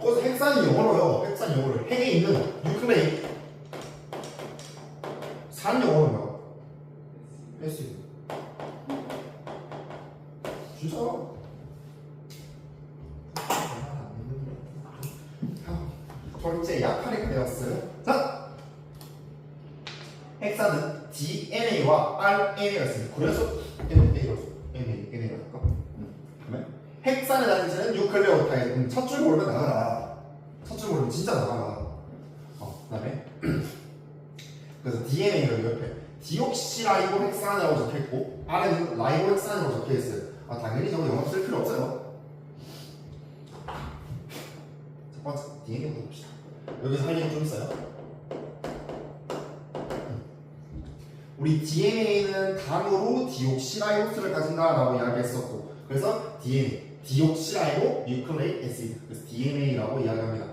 거기서 핵산이 영어로요. 핵산 영어로 핵에 있는 뉴클레인. 산 영어로요. S. 진짜? 절제 약하니까 배웠어요. 자, 핵산은 DNA와 RNA가 있습니다. 그래서 NA가 할까? 그러면 핵산의 단위는 뉴클레오타이드. 첫 줄 모르면 나가라. 첫 줄 모르면 진짜 나가라. 그다음에 그래서 DNA가 옆에 디옥시라이보 헥산이라고 적혀있고 RNA는 라이보 헥산이라고 적혀있어요. 당연히 저거 영어 쓸 필요 없어요. 첫 번째 DNA부터 봅시다. 여기서 할 얘기 좀 있어요. 우리 DNA는 당으로 디옥시라이보스를 가진다라고 이야기했었고, 그래서 DNA, 디옥시라이보 뉴클레이크 애시드, 그래서 DNA라고 이야기합니다.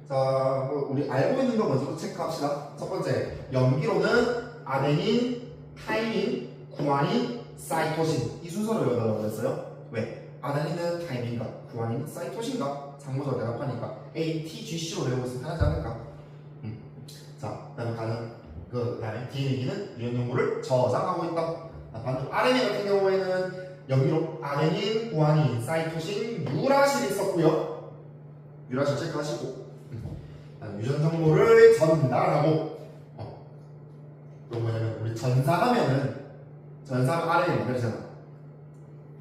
자, 우리 알고 있는 거 먼저 체크합시다. 첫 번째, 염기로는 아데닌, 타이민, 구아닌, 사이토신 이 순서로 외워달라고 했어요. 왜? 아데닌은 타이민과 구아닌은 사이토신과 상호적 대답하니까 A, T, G, C로 외우고 있으면 편하지 않을까? 자, 그다음에 DNA는 유전 정보를 저장하고 있다. 반대로 RNA 같은 경우에는 염기로 아데닌, 구아닌, 사이토신, 유라실이 있었고요. 유라실 체크하시고 유전 정보를 전달하고 또 뭐냐면 우리 전사하면은 전사하면 RNA 만들잖아.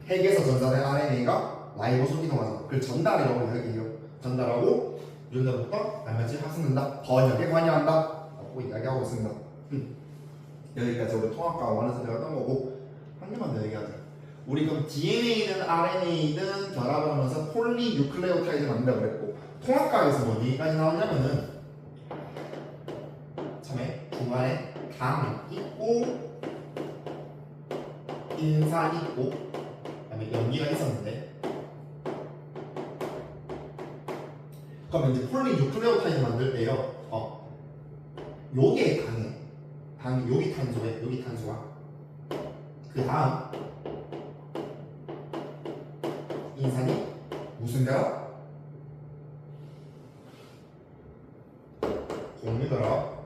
핵에서 전사된 RNA가 라이보솜 이동하잖아. 그걸 전달이라고 이야기해요. 전달하고 유전자부터 단백질 합성된다. 번역에 관여한다. 라고 이야기하고 있습니다. 여기까지 우리 통합과 원에서 배웠던 거고 한 개만 더 얘기하자. 우리 그럼 DNA든 RNA든 결합을 하면서 폴리뉴클레오타이드 만든다고 그랬고 통합과에서 뭐 얘기까지 나왔냐면은 처음에 중간에 당 있고 인산 있고 그다음에 염기가 있었는데 그러면 이제 폴리뉴클레오타이드 만들 때요 요게 당이 여기 탄소에 여기 탄소가 그 다음 인산이 무슨 결합? 공유결합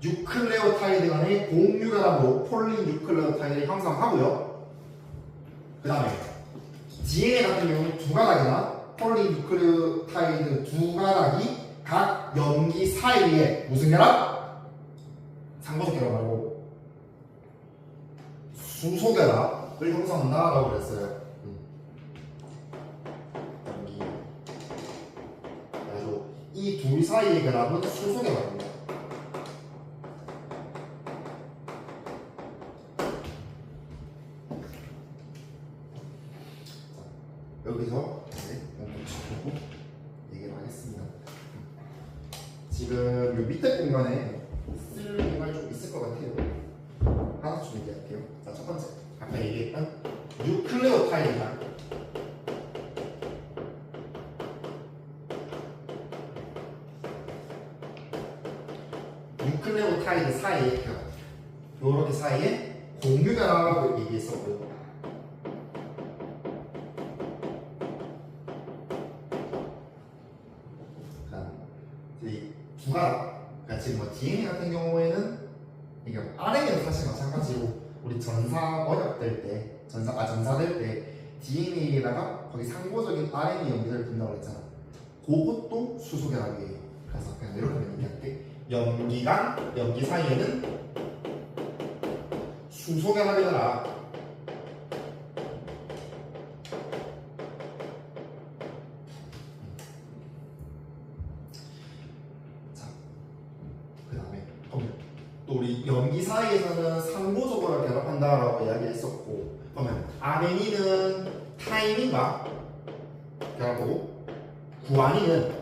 뉴클레오타이드 간의 공유결합으로 폴리뉴클레오타이드를 형성하고요. 그 다음에 DNA 같은 경우는 두 가닥이나 폴리뉴클레오타이드 두 가닥이 각 염기 사이에 무슨 결합? 상보적 결합하고 수소결합을 형성한다라고 그랬어요. 염기. 그래서 이 둘 사이의 결합은 수소결합입니다. 여기서 이제 연결시키고 얘기를 하겠습니다. 지금 이 밑에 공간에 쓸 공간이 좀 있을 것 같아요. 하나씩 좀 얘기할게요. 자, 첫 번째 아까 얘기했던 뉴클레오타이드랑 뉴클레오타이드 사이의 결합, 요렇게 사이에 공유결합을 얘기했었고요. 두 가닥, 그러니까 지금 뭐 DNA 같은 경우에는 이게 RNA도 사실 마찬가지로 우리 전사 번역될 때, 전사될 때 DNA에다가 거기 상보적인 RNA 연기를 둔다고 했잖아. 그것도 수소결합이에요. 그래서 그냥 이렇게 얘기할게. 염기 사이에는 수소결합이더라. 또 우리 염기 사이에서는 상보적으로 결합한다라고 이야기했었고, 그러면 아데닌은 타이민과 결합하고 구아닌은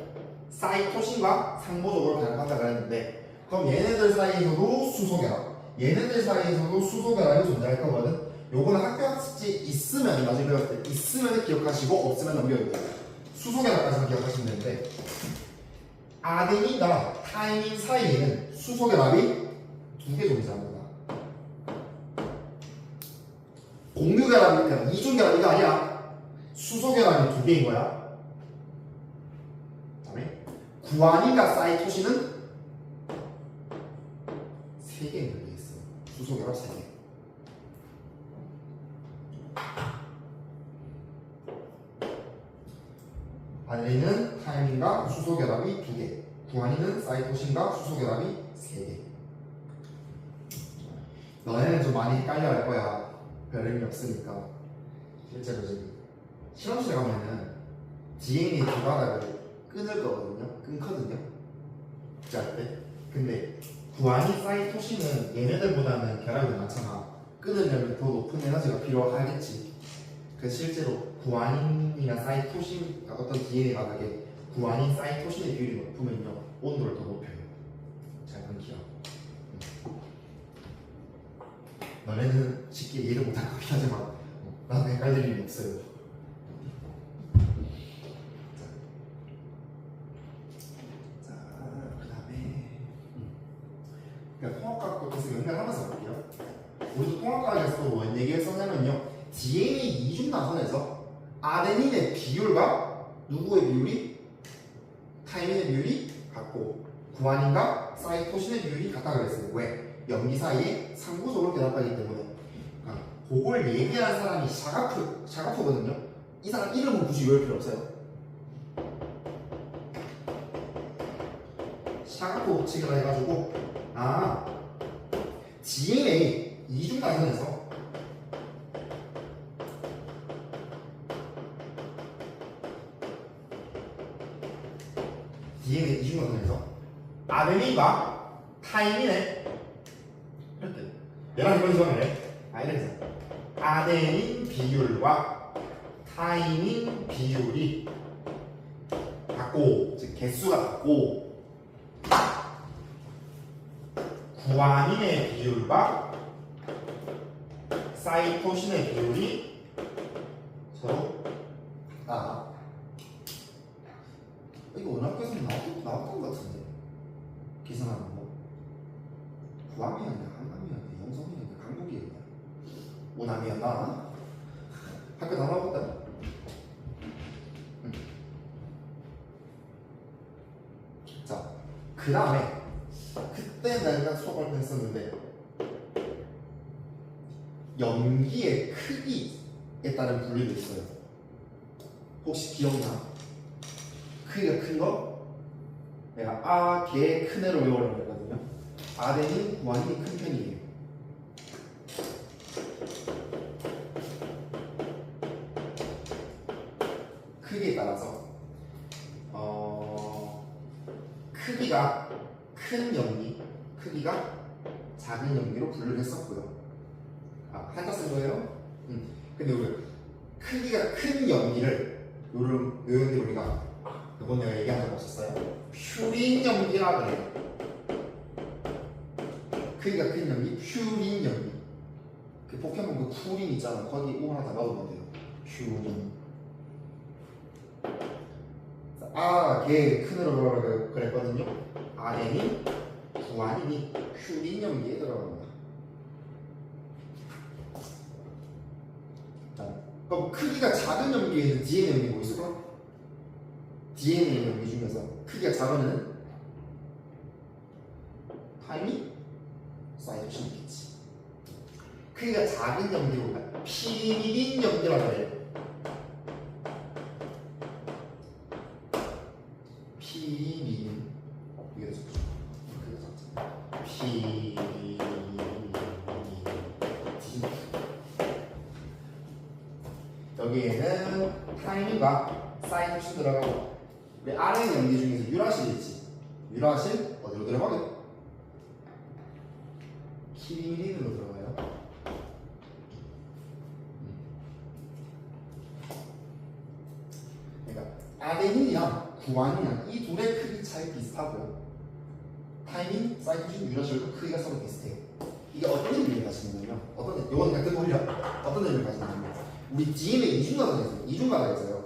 사이토신과 상보적으로 결합한다고 했는데, 그럼 얘네들 사이에서도 수소결합, 얘네들 사이에서도 수소결합이 존재할 거거든. 요거는 학교 학습지 있으면 나중에 배웠을 때 있으면 기억하시고 없으면 넘겨야 돼요. 수소결합까지만 기억하시면 되는데, 아데닌과 타이민 사이에는 수소결합이 두 개 존재합니다. 공유결합이 그러니까 이중결합이 아니야. 수소결합이 두 개인 거야. 그다음에 구아닌과 사이토신은 세 개인 게 있어. 수소결합 세 개. 아데닌은 타이민과 수소결합이 두 개. 구아닌은 사이토신과 수소결합이 세 개. 너네는 좀 많이 헷갈려 할 거야. 별 의미 없으니까. 실제로 지금 실험실에 가면은 DNA 두 가닥을 끊을 거거든요. 끊거든요. 짤 때. 근데 구아닌 사이토신은 얘네들보다는 결합이 많잖아. 끊으려면 더 높은 에너지가 필요하겠지. 그래서 실제로 구아닌이나 사이토신 어떤 DNA 가닥에 구아닌 사이토신의 비율이 높으면요 온도를 더 높여요. 잘 끊기요. 너네는 쉽게 이해를 못할 거긴 하지만 나는 헷갈릴 일이 없어요. 자, 그 다음에 그러니까 통합과학도 계속 연결하면서 볼게요. 우리도 통합과학에서도 뭐 얘기했었냐면요, DNA 이중 나선에서 아데닌의 비율과 누구의 비율이? 타이민의 비율이 같고 구아닌과 사이토신의 비율이 같다고 그랬어요. 왜? 염기 사이에 상부적으로 결합하기 때문에. 그러니까 그걸 얘기한 사람이 샤가프거든요. 이 사람 이름은 굳이 외울 필요 없어요. 샤가포 법칙이라 해가지고 DNA 이중단선에서 DNA 이중단선에서 아데닌과 타이민의 이렇게 얘랑 이건 이거네. 이래서 아데닌 비율과 타이민 비율이 같고, 즉 개수가 같고, 구아닌의 비율과 사이토신의 비율이 서로 이거 오늘 학교에서 나왔던 것 같은데 계산하는 거 구암이었냐 한암이었냐 영성이었냐 강북이었냐 오남이었나 학교 다 나왔다. 자, 그 다음에 그때 내가 수업할 때 했었는데 염기의 크기에 따른 분류도 있어요. 혹시 기억나? 크기가 큰 거? 내가 개 큰 애로 외우려고 했거든요. 아데닌, 구아닌이 큰 편이에요. 크기에 따라서 크기가 큰 염기, 크기가 작은 염기로 분류를 했었고요. 한자 쓴 거예요? 근데 우리 크기가 큰 염기를 요런데 우리가 이번 내가 얘기한 적 없었어요. 퓨린 염기라 그래요. 크기가 큰 염기, 퓨린 염기. 그 포켓몬 그 푸린 있잖아. 거기 오 하나 다 넣으면 돼요. 퓨린. 걔 큰으로 그랬거든요. 아데닌, 구아닌이 퓨린 염기에 들어갑니다. 그럼 크기가 작은 염기에는 DNA 염기 뭐 있을까? DNA 염기 중에서 크기가 작으면 타임이 사이토신이겠지. 크기가 작은 염기로 피리린 염기라고 해요. 피리린 이게 좋죠. 피리린 여기에는 타임과 사이토신 들어가고 우리 RNA 염기 중에서 유라실 있지. 유라실 어디로 들어가게? 키린으로 들어가요. 그러니까 아데닌이랑 구아닌이랑 이 둘의 크기 차이 비슷하고요. 타이밍, 사이토신, 유라실도 크기가 서로 비슷해요. 이게 어떤 의미를 가지냐면요. 이거는 그냥 듣고 올려. 어떤 의미를 가지냐면 우리 DNA 이중가가 있어요.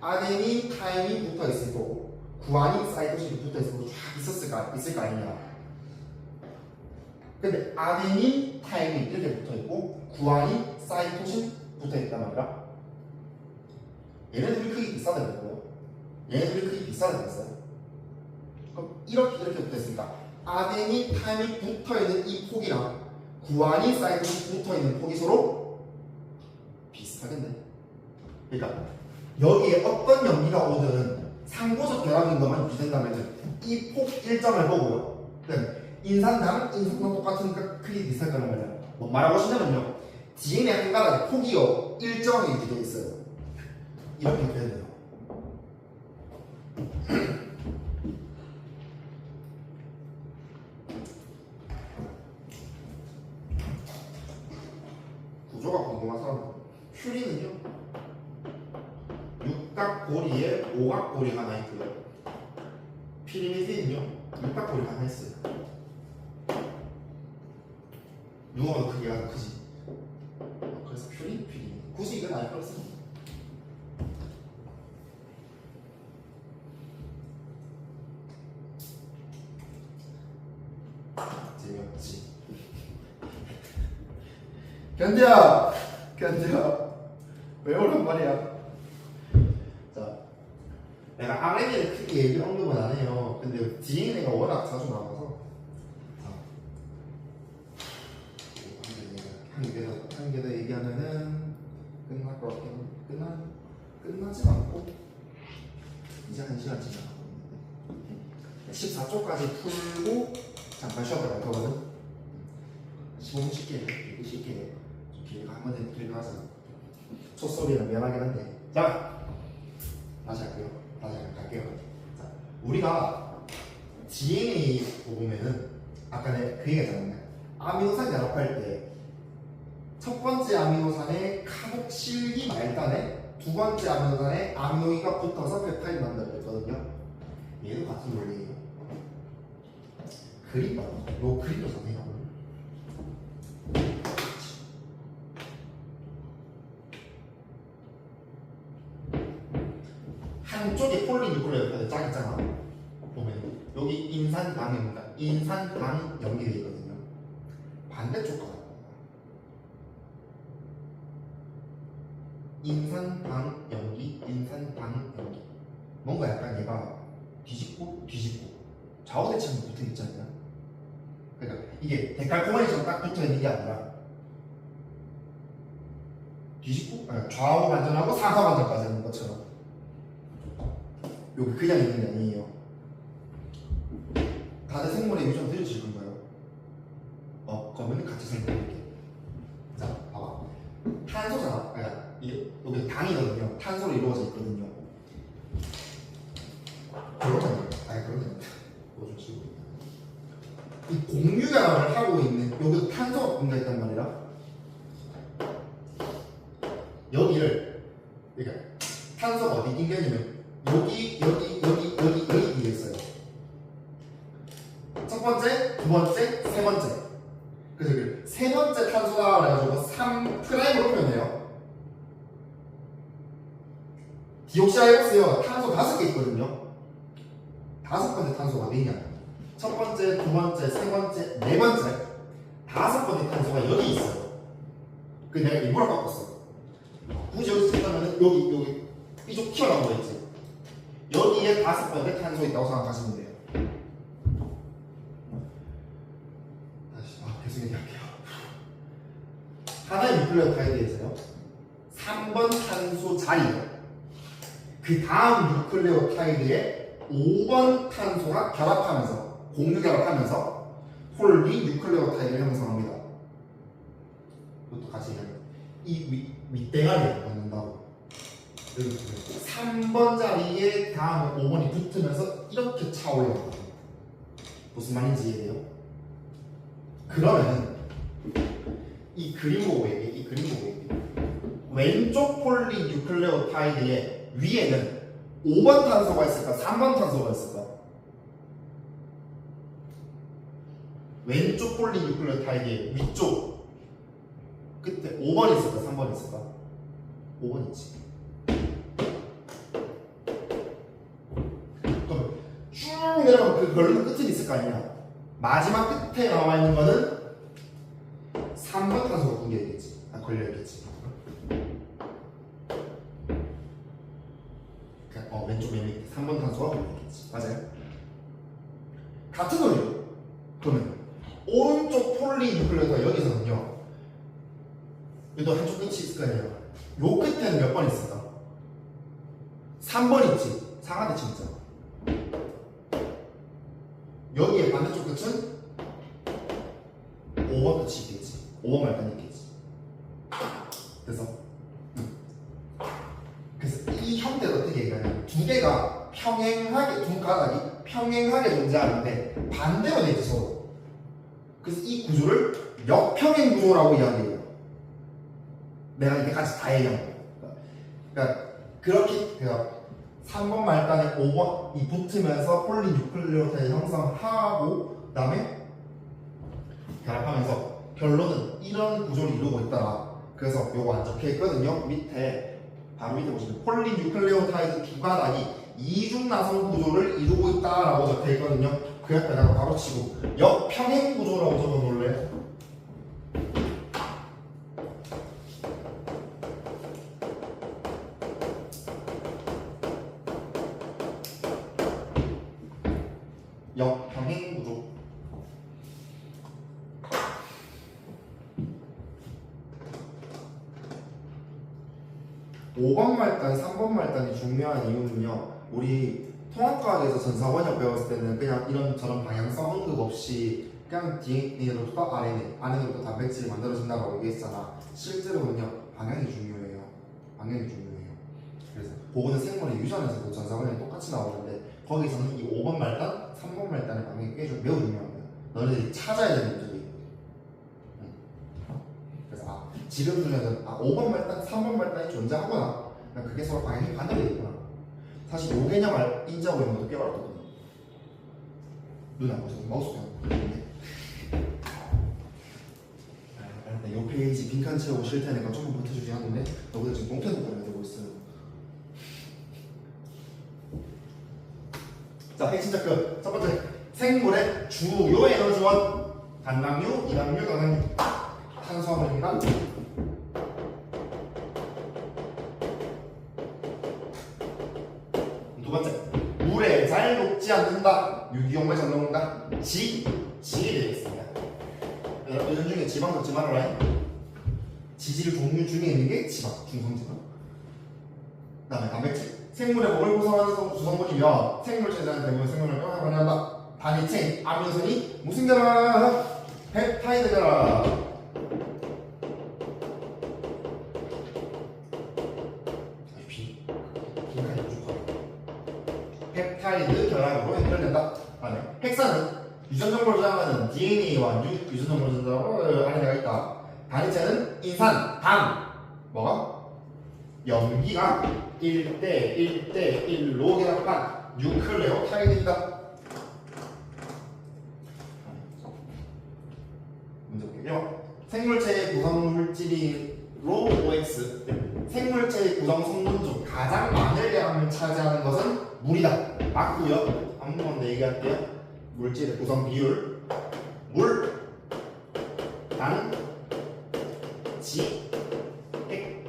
아데닌, 타이민 붙어 있을 거고 구아닌, 사이토신이 붙어 있을 거고 쫙 있을 거 아니냐. 근데 아데닌, 타이민 이렇게 붙어 있고 구아닌, 사이토신 붙어 있단 말이야. 얘네들이 크기 비슷하다 그랬고요. 얘네들이 크기 비슷하다 그랬어요. 그럼 이렇게 붙어 있으니까 아데닌, 타이민 붙어 있는 이 폭이랑 구아닌, 사이토신 붙어 있는 폭이 서로 비슷하겠네. 그러니까 여기에 어떤 염기가 오든 상고적 결합인 것만 유지된다면 이 폭 일정을 보고요. 인산당 똑같은 크기 비슷할 거란 말이야. 뭐 말하고 싶냐면요. DNA 한 가닥의 폭이요 일정하게 유지되어 있어요. 이렇게 돼야 돼요. 구조가 궁금한 사람은 퓨린은요 육각고리에 오각고리 하나 있고요. 피리미딘은요 육각고리 하나 있어요. 누가 더 크기가 더 크지? 그래서 퓨린. 굳이 이건 알 걸 씁니다. 재미없지. 견뎌 외우란 말이야. 자, 내가 RNA를 크게 얘기 언급은 안 해요. 근데 DNA가 워낙 자주 나와서 한 개 더 얘기하면은 끝날 것 같긴 끝나지 않고 이제 1시간 지나가고 있는데 14쪽까지 풀고 잠깐 쉬었다 갈 거거든. 15분 쉽게 해. 쉽게 좀 길게 한번 들어가자. 콧소리는 미안하긴 한데. 자, 다시 할게요. 다시 갈게요. 자, 우리가 DNA 보면은 아까 내가 그 얘기 했잖아요. 아미노산 연합할 때 첫 번째 아미노산의 카복실기 말단에 두 번째 아미노산에 아미노이가 붙어서 펩타이드 만들어졌거든요. 얘도 같은 원리예요. 그림 봐요. 요 그림도 선생님 한쪽에 폴리뉴클레오타이드 짝 있잖아. 보면 여기 인산당입니다. 인산당 연결이 있거든요. 반대쪽 가요. 인산당 연기, 인산당 연기. 뭔가 약간 얘가 뒤집고 좌우대칭 붙어 있지 않냐? 그러니까 이게 데칼코마니처럼 딱 붙어 있는 게 아니라 뒤집고 좌우 반전하고 상하 반전까지 하는 것처럼 여기 그냥 있는 게 아니에요. 다들 생물의 유전 들으실 건가요? 그러면 같이 설명해볼게. 자, 봐봐. 탄소잖아. 그러니까 이게 여기 당이거든요. 탄소로 이루어져 있거든요. 그러면 뭐좀 치고 이 공유결합을 하고 있는 여기도 탄소가 분가 있단 말이라. 여기를 그러니까 탄소가 어디 낀게냐면 여기 위에 있어요. 첫 번째, 두 번째, 세 번째. 그래서 그 세 번째 탄소다 그래가지고 3'으로 표현해요. 디옥시아이오스요 탄소 5개 있거든요. 5번째 탄소가 어디 있냐? 첫 번째, 두 번째, 세 번째, 네 번째, 5번째 탄소가 여기 있어요. 그 내가 일부러 바꿨어. 굳이 여기 쓰다면은 여기 이쪽 튀어나온 거 있지. 여기에 5번째 탄소 있다고 생각하시면 돼요. 다시 계속 얘기할게요. 하나의 뉴클레오타이드에서요 3번 탄소 자리에 그 다음 뉴클레오타이드에 5번 탄소가 결합하면서 공유 결합하면서 폴리 뉴클레오타이드를 형성합니다. 이것도 같이 얘기하면 이 윗대가리에 넣는다고. 3번 자리에 다음 5번이 붙으면서 이렇게 차올라요. 무슨 말인지 이해돼요? 그러면 이 그림 보고 얘기해. 왼쪽 폴리 뉴클레오타이드의 위에는 5번 탄소가 있을까? 3번 탄소가 있을까? 왼쪽 폴리 뉴클레오타이드의 위쪽 끝에 5번 있을까? 3번 있을까? 5번 있지. 그럼 쭉 내려가면 그 결론 끝은 있을 거 아니야. 마지막 끝에 나와 있는 거는 3번 탄소가 걸려있겠지. 왼쪽 맨 밑에 3번 탄소가 걸려있겠지. 맞아요? 같은 원리로 그러면 오른쪽 폴리 뉴클레오타이드 여기서는요. 여기도 한쪽 끝이 있을 거 아니에요. 요 끝에는 몇 번 있을까? 3번 있지. 상하대칭 있잖아. 여기에 반대쪽 끝은 5번 끝이 있겠지. 5번 말단이 있겠지. 그래서 이 형태를 어떻게 얘기하냐면 두 개가 평행하게, 두 가닥이 평행하게 존재하는데 반대로 되지 서로. 그래서 이 구조를 역평행 구조라고 이야기해요. 내가 이때까지 다 얘기한 거야. 그러니까 그렇게 3번 말단에 5번이 붙으면서 폴리 뉴클레오타이드 형성하고 그 다음에 결합하면서 결론은 이런 구조를 이루고 있다. 그래서 요거 안 적혀 있거든요. 바로 밑에 보시면 폴리 뉴클레오타이드 두 가닥이 이중 나선 구조를 이루고 있다라고 적혀 있거든요. 그 옆에다가 바로 치고 역평행 구조라고 적어 놓을래요? 역평행 구조. (5번) 말단, (3번) 말단이 중요한 이유는요. 우리 통합과학에서 전사원역 배웠을 때는 그냥 이런저런 방향성 언급 없이 그냥 DNA로부터 RNA로부터 단백질이 만들어진다고 얘기했잖아. 실제로는요 방향이 중요해요. 방향이 중요해요. 그래서 그거는 생물의 유전에서도 전사원역이 똑같이 나오는데 거기서는 이 5번 말단, 3번 말단의 방향이 매우 중요합니다. 너희들이 찾아야 되는 문제들이. 그래서 지금 중에는 5번 말단, 3번 말단이 존재하거나 그게 서로 방향이 반대되어 있구나. 사실 요 개념을 인지하고 있는 것도 꽤 어렵거든요. 눈 안 보셔서 마우스 그냥. 요 페이지 빈칸 채우고 쉴 테니까 조금 버텨주지 않는데 너희들 지금 똥태도 보내고 있어요. 자, 핵심자 그 첫 번째 생물의 주요 에너지원 단당류, 이당류, 당당류 탄수화물입니다. 두 번째 물에 잘 녹지 않는다. 유기용물 잘 녹는다. 지이 되겠습니다. 이런 중에 지방 넣지 말아라. 지질 종류 중에 있는 게 지방, 중성지방. 그 다음에 단백질. 생물의 몸을 구성하는 구성물이며 생물체에 대한 대부분 생물을 변화한다. 단위체, 아미노산이 무슨 결합? 펩타이드 결합. 펩타이드 결합으로 연결된다. 다음에 핵산은 유전 정보를 저장하는 DNA와 유전 정보를 저장하는 RNA가 있다. 단위체는 인산, 당. 뭐가? 염기가 1대1대1로 결합한 뉴클레오타이드이다. 문제 볼게요. 생물체의 구성 물질이 OX. 생물체의 구성 성분 중 가장 많은 양을 차지하는 것은 물이다. 맞고요. 한 번 더 얘기할게요. 물질의 구성 비율 물, 당, 지, 액.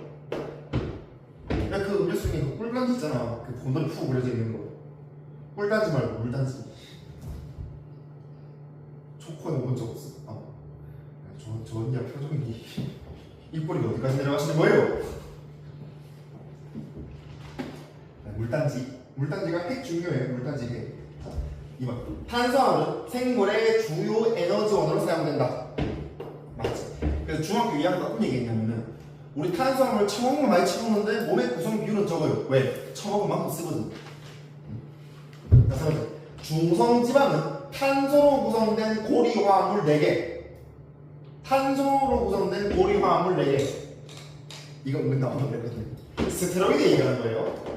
그 음료수 중에 그 꿀단지 있잖아. 그 본돈이 푹 그려져 있는 거. 꿀단지 말고 물단지. 초코는 본 적 없어. 저 언니야 표정이 입꼬리가 어디까지 내려가시는 거예요? 물단지가 핵 중요해요. 물단지 핵. 2번 탄수화물은 생물의 주요 에너지원으로 사용된다. 맞지? 그래서 중학교 2학년 어떤 얘기했냐면은 우리 탄수화물 처먹으면 많이 처먹는데 몸의 구성 비율은 적어요. 왜? 처먹은 만큼 쓰거든. 자, 3번째 중성지방은 탄소로 구성된 고리화합물 4개. 탄소로 구성된 고리화합물 4개. 이거 은근 나오는 거거든요. 스테로이드 얘기하는 거예요.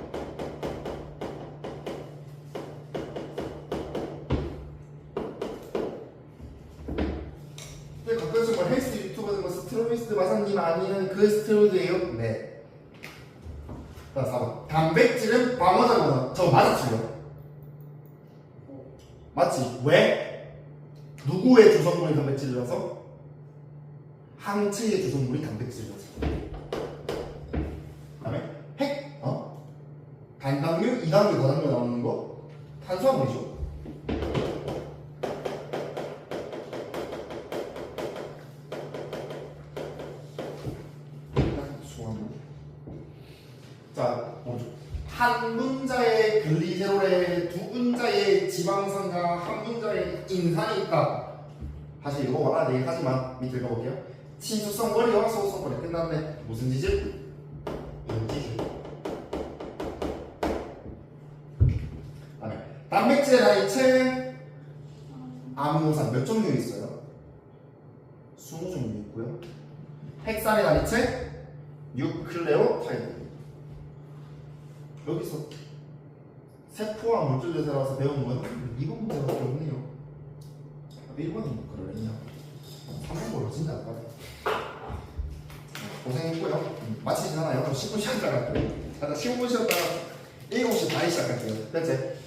가끔씩 헬스 유튜브는 스테로이드 마사님 아니면 그 스테로이드예요? 네. 자, 4번 단백질은 방어작용은 저거 맞아 틀려? 맞지? 왜? 누구의 주성분이 단백질이라서? 항체의 주성분이 단백질이라서. 그 다음에 핵, 단당류, 이당류, 다당류 나오는 거 탄수화물이죠. 자, 먼저 한 분자의 글리세롤에 두 분자의 지방산과 한 분자의 인산이 있다. 다시 읽어봐라. 네, 하지만 밑에 읽어볼게요. 친수성 거리와 소수성 거리 끝났네. 무슨 지질? 인지질. 단백질의 단위체 아미노산 몇 종류 있어요? 20종류 있고요. 핵산의 단위체 뉴클레오타이드. 여기서 세포와 물질대사라서 배운 건 2번 문제밖에 없네요. 1번은 그걸 했냐? 3번 걸로 진짜 안 가네. 고생했고요. 마치지 않아요. 10분 쉬었다 갈게요. 10분 쉬었다가 7시 반에 시작할게요. 됐지?